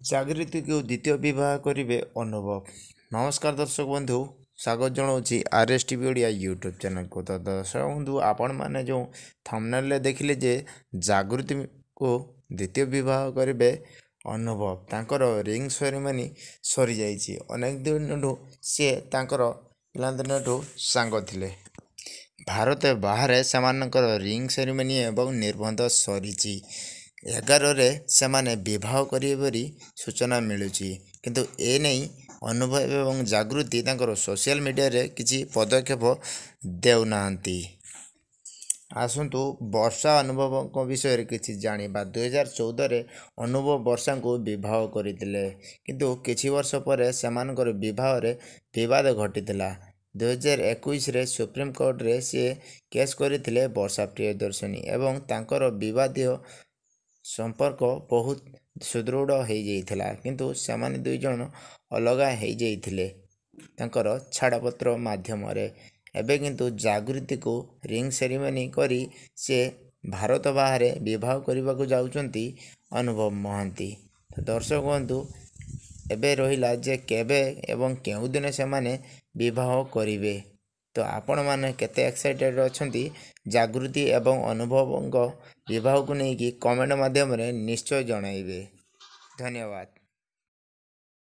ଜାଗୃତିକୁ ଦ୍ୱିତୀୟ ବିବାହ କରିବେ ଅନୁଭବ। ନମସ୍କାର ଦର୍ଶକ ବନ୍ଧୁ, ସ୍ୱାଗତ ଜଣାଉଛି RSTV ଓଡ଼ିଆ ୟୁଟ୍ୟୁବ୍ ଚ୍ୟାନେଲକୁ। ତ ଦର୍ଶକ ବନ୍ଧୁ, ଆପଣମାନେ ଯେଉଁ ଥମ୍ବନେଲରେ ଦେଖିଲେ ଯେ ଜାଗୃତିକୁ ଦ୍ୱିତୀୟ ବିବାହ କରିବେ ଅନୁଭବ, ତାଙ୍କର ରିଙ୍ଗ ସେରିମନି ସରିଯାଇଛି। ଅନେକ ଦିନଠୁ ସିଏ ତାଙ୍କର ପିଲାଦିନଠୁ ସାଙ୍ଗ ଥିଲେ। ଭାରତ ବାହାରେ ସେମାନଙ୍କର ରିଙ୍ଗ ସେରିମନି ଏବଂ ନିର୍ବନ୍ଧ ସରିଛି। 11ରେ ସେମାନେ ବିବାହ କରିବେ ବୋଲି ସୂଚନା ମିଳୁଛି। କିନ୍ତୁ ଏନେଇ ଅନୁଭବ ଏବଂ ଜାଗୃତି ତାଙ୍କର ସୋସିଆଲ ମିଡ଼ିଆରେ କିଛି ପଦକ୍ଷେପ ଦେଉନାହାନ୍ତି। ଆସନ୍ତୁ ବର୍ଷା ଅନୁଭବଙ୍କ ବିଷୟରେ କିଛି ଜାଣିବା। 2014ରେ ଅନୁଭବ ବର୍ଷାଙ୍କୁ ବିବାହ କରିଥିଲେ, କିନ୍ତୁ କିଛି ବର୍ଷ ପରେ ସେମାନଙ୍କର ବିବାହରେ ବିବାଦ ଘଟିଥିଲା। 2021ରେ ସୁପ୍ରିମକୋର୍ଟରେ ସିଏ କେସ୍ କରିଥିଲେ ବର୍ଷା ପ୍ରିୟଦର୍ଶିନୀ ଏବଂ ତାଙ୍କର ବିବାଦୀୟ ସମ୍ପର୍କ ବହୁତ ସୁଦୃଢ଼ ହୋଇଯାଇଥିଲା। କିନ୍ତୁ ସେମାନେ ଦୁଇଜଣ ଅଲଗା ହୋଇଯାଇଥିଲେ ତାଙ୍କର ଛାଡ଼ପତ୍ର ମାଧ୍ୟମରେ। ଏବେ କିନ୍ତୁ ଜାଗୃତିକୁ ରିଙ୍ଗ ସେରିମନି କରି ସେ ଭାରତ ବାହାରେ ବିବାହ କରିବାକୁ ଯାଉଛନ୍ତି ଅନୁଭବ ମହାନ୍ତି। ଦର୍ଶକ ବନ୍ଧୁ, ଏବେ ରହିଲା ଯେ କେବେ ଏବଂ କେଉଁଦିନ ସେମାନେ ବିବାହ କରିବେ। ତ ଆପଣମାନେ କେତେ ଏକ୍ସାଇଟେଡ଼୍ ଅଛନ୍ତି ଜାଗୃତି ଏବଂ ଅନୁଭବଙ୍କ ବିବାହକୁ ନେଇକି କମେଣ୍ଟ ମାଧ୍ୟମରେ ନିଶ୍ଚୟ ଜଣାଇବେ। ଧନ୍ୟବାଦ।